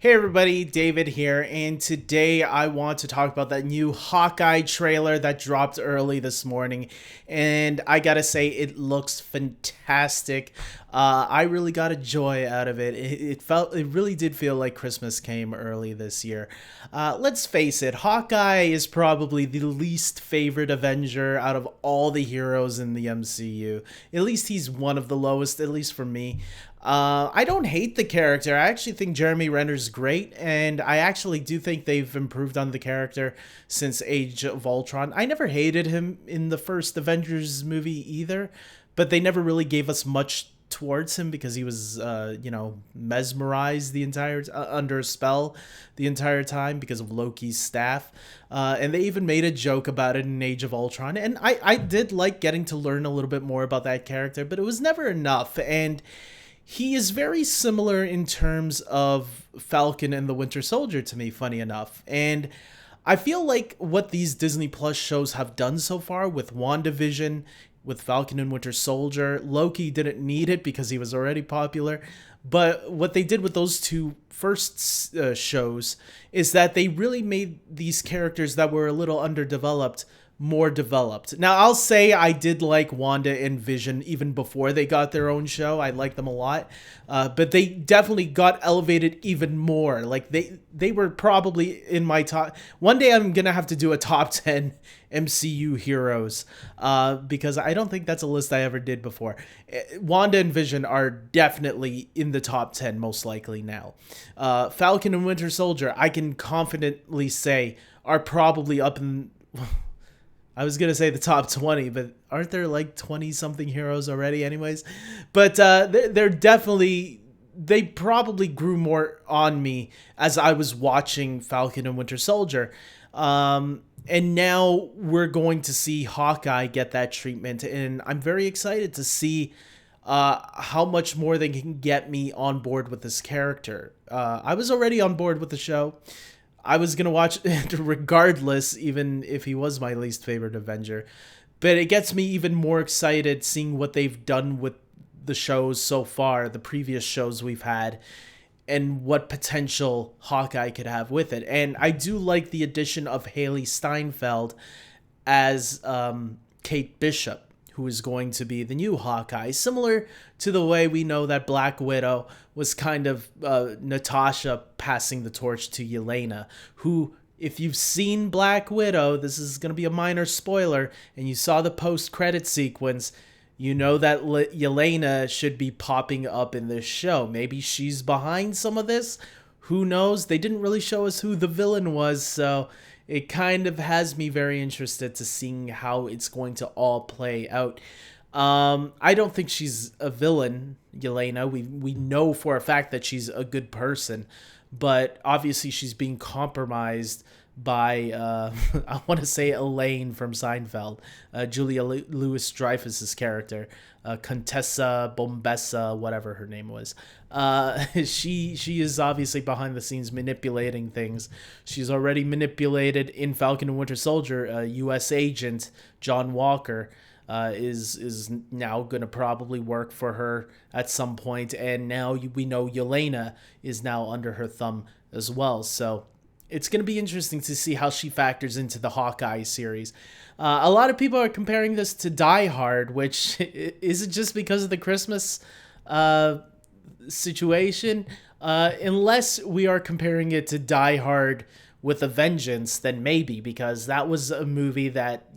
Hey everybody, David here, and today I want to talk about that new Hawkeye trailer that dropped early this morning, and I gotta say it looks fantastic. I really got a joy out of it. It really did feel like Christmas came early this year. Let's face it, Hawkeye is probably the least favorite Avenger out of all the heroes in the MCU. At least he's one of the lowest, at least for me. I don't hate the character. I actually think Jeremy Renner's great, and I actually do think they've improved on the character since Age of Ultron. I never hated him in the first Avengers movie either, but they never really gave us much towards him because he was, mesmerized the entire under a spell the entire time because of Loki's staff. And they even made a joke about it in Age of Ultron. And I did like getting to learn a little bit more about that character, but it was never enough. And he is very similar in terms of Falcon and the Winter Soldier to me, funny enough. And I feel like what these Disney Plus shows have done so far with WandaVision, with Falcon and Winter Soldier, Loki didn't need it because he was already popular. But what they did with those two first shows is that they really made these characters that were a little underdeveloped more developed. Now, I'll say I did like Wanda and Vision even before they got their own show. I liked them a lot. But they definitely got elevated even more. Like they were probably in my top. One day I'm going to have to do a top 10 MCU heroes because I don't think that's a list I ever did before. Wanda and Vision are definitely in the top 10 most likely now. Falcon and Winter Soldier, I can confidently say, are probably up in... I was going to say the top 20, but aren't there like 20-something heroes already anyways? But they're definitely... They probably grew more on me as I was watching Falcon and Winter Soldier. And now we're going to see Hawkeye get that treatment. And I'm very excited to see how much more they can get me on board with this character. I was already on board with the show. I was going to watch it regardless, even if he was my least favorite Avenger. But it gets me even more excited seeing what they've done with the shows so far, the previous shows we've had, and what potential Hawkeye could have with it. And I do like the addition of Haley Steinfeld as Kate Bishop, who is going to be the new Hawkeye, similar to the way we know that Black Widow was kind of Natasha passing the torch to Yelena, who, if you've seen Black Widow, this is going to be a minor spoiler, and you saw the post-credit sequence, you know that Yelena should be popping up in this show. Maybe she's behind some of this. Who knows? They didn't really show us who the villain was, so it kind of has me very interested to seeing how it's going to all play out. I don't think she's a villain, Yelena. We know for a fact that she's a good person, but obviously she's being compromised by I want to say Elaine from Seinfeld, Julia Louis-Dreyfus's character, Contessa Bombessa, whatever her name was. She is obviously behind the scenes manipulating things. She's already manipulated in Falcon and Winter Soldier. U.S. agent John Walker is now going to probably work for her at some point, and now we know Yelena is now under her thumb as well. So it's going to be interesting to see how she factors into the Hawkeye series. A lot of people are comparing this to Die Hard, which is it just because of the Christmas situation? Unless we are comparing it to Die Hard with a Vengeance, then maybe, because that was a movie that,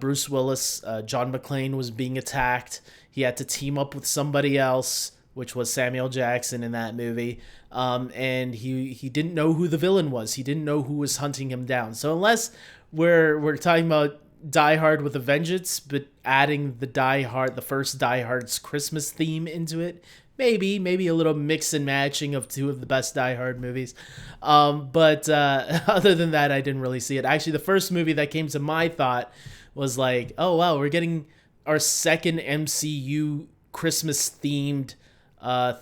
Bruce Willis, John McClane was being attacked. He had to team up with somebody else, which was Samuel Jackson in that movie. And he didn't know who the villain was. He didn't know who was hunting him down. So unless we're talking about Die Hard with a Vengeance, but adding the first Die Hard's Christmas theme into it, maybe a little mix and matching of two of the best Die Hard movies. But other than that, I didn't really see it. Actually, the first movie that came to my thought was like, oh wow, we're getting our second MCU Christmas themed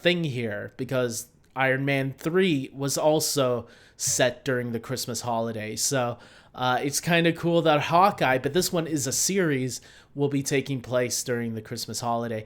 thing here, because Iron Man 3 was also set during the Christmas holiday. So it's kind of cool that Hawkeye, but this one is a series, will be taking place during the Christmas holiday.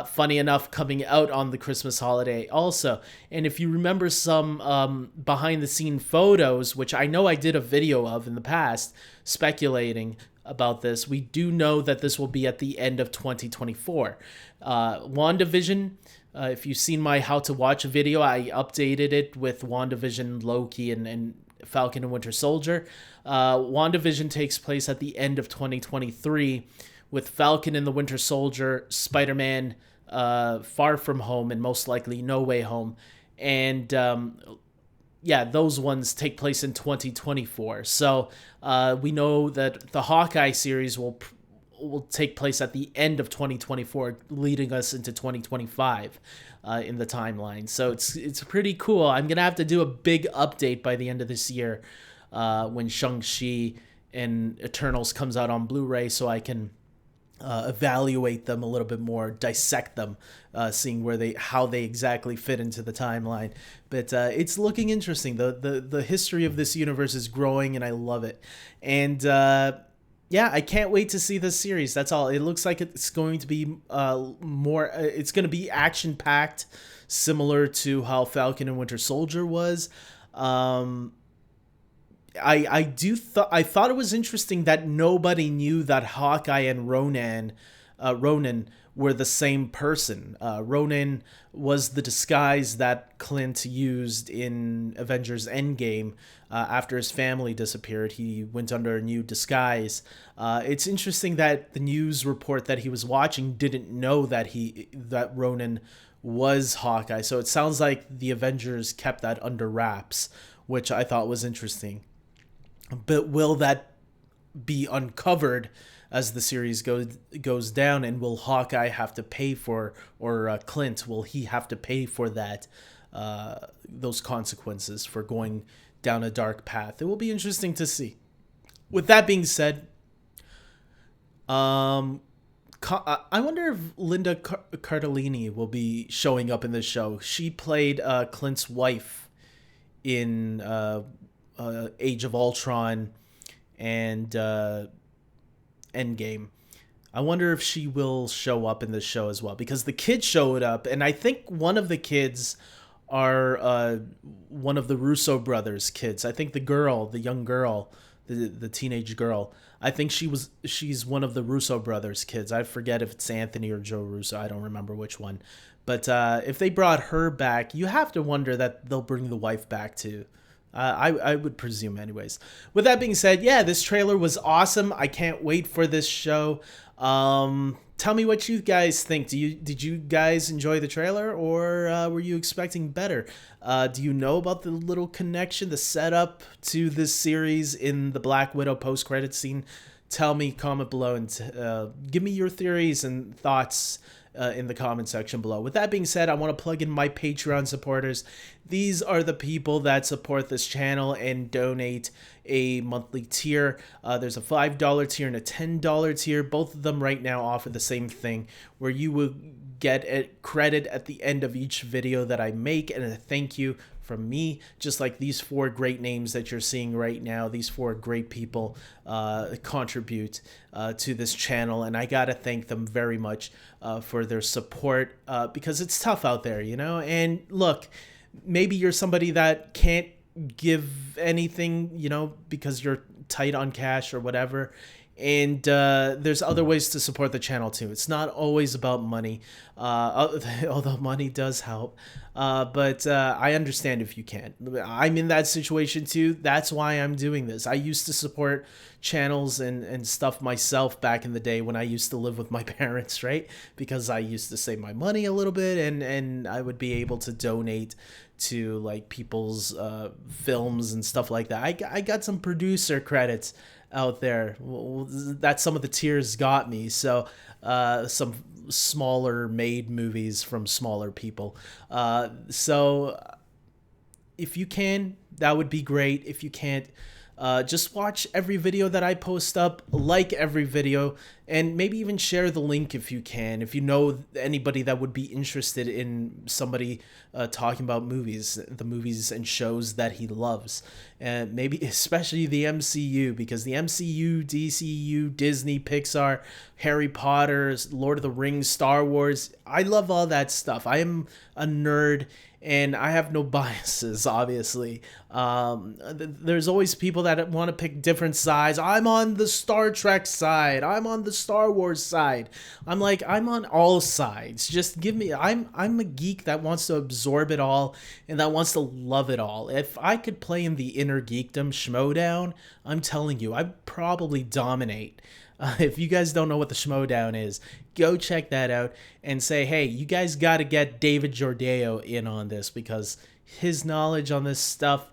Funny enough, coming out on the Christmas holiday also. And if you remember some behind the scene photos, which I know I did a video of in the past, speculating about this, we do know that this will be at the end of 2024. WandaVision, if you've seen my how to watch video, I updated it with WandaVision, Loki, and Falcon and Winter Soldier. WandaVision takes place at the end of 2023 with Falcon and the Winter Soldier, Spider-Man, Far From Home, and most likely No Way Home. And yeah, those ones take place in 2024. So we know that the Hawkeye series will take place at the end of 2024, leading us into 2025 in the timeline. So it's pretty cool. I'm gonna have to do a big update by the end of this year when Shang-Chi and Eternals comes out on Blu-ray, so I can evaluate them a little bit more, dissect them, seeing how they exactly fit into the timeline. But it's looking interesting. The history of this universe is growing, and I love it. And yeah, I can't wait to see this series. That's all. It looks like it's going to be more. It's going to be action packed, similar to how Falcon and Winter Soldier was. I thought it was interesting that nobody knew that Hawkeye and Ronan were the same person. Ronan was the disguise that Clint used in Avengers Endgame. After his family disappeared, he went under a new disguise. It's interesting that the news report that he was watching didn't know that Ronan was Hawkeye. So it sounds like the Avengers kept that under wraps, which I thought was interesting. But will that be uncovered as the series goes down, and will Hawkeye have to pay for, or Clint, will he have to pay for that, those consequences for going down a dark path? It will be interesting to see. With that being said, I wonder if Linda Cardellini will be showing up in this show. She played Clint's wife in Age of Ultron and Endgame. I wonder if she will show up in this show as well, because the kids showed up, and I think one of the kids are one of the Russo brothers' kids. I think the young girl, the teenage girl, I think she's one of the Russo brothers' kids. I forget if it's Anthony or Joe Russo. I don't remember which one. But if they brought her back, you have to wonder that they'll bring the wife back too. I would presume anyways. With that being said, yeah, this trailer was awesome. I can't wait for this show. Tell me what you guys think. Did you guys enjoy the trailer, or were you expecting better? Do you know about the little connection, the setup to this series in the Black Widow post-credit scene? Tell me, comment below, and give me your theories and thoughts in the comment section below. With that being said, I want to plug in my Patreon supporters. These are the people that support this channel and donate a monthly tier. There's a $5 tier and a $10 tier. Both of them right now offer the same thing, where you will get a credit at the end of each video that I make, and a thank you from me, just like these 4 great names that you're seeing right now. These 4 great people contribute to this channel, and I gotta thank them very much for their support, because it's tough out there, you know. And look, maybe you're somebody that can't give anything, you know, because you're tight on cash or whatever. And there's other ways to support the channel too. It's not always about money, although money does help. But I understand if you can't. I'm in that situation too. That's why I'm doing this. I used to support channels and stuff myself back in the day when I used to live with my parents, right? Because I used to save my money a little bit, and I would be able to donate to like people's films and stuff like that. I got some producer credits out there. That's some of the tiers got me. So some smaller made movies from smaller people. So if you can, that would be great. If you can't, just watch every video that I post up, like every video, And maybe even share the link if you can, if you know anybody that would be interested in somebody talking about the movies and shows that he loves, and maybe especially the MCU, because the MCU, DCU, Disney, Pixar, Harry Potter, Lord of the Rings, Star Wars, I love all that stuff. I am a nerd and I have no biases, obviously. There's always people that want to pick different sides. I'm on the Star Trek side. I'm on the Star Wars side. I'm like, I'm on all sides. Just give me, I'm a geek that wants to absorb it all and that wants to love it all. If I could play in the inner geekdom schmodown, I'm telling you, I'd probably dominate. If you guys don't know what the Schmodown is, go check that out and say, hey, you guys got to get David Jordeo in on this, because his knowledge on this stuff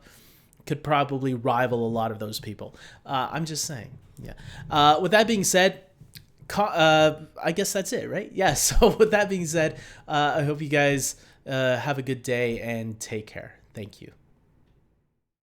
could probably rival a lot of those people. I'm just saying. Yeah. With that being said, I guess that's it, right? Yeah. So with that being said, I hope you guys have a good day and take care. Thank you.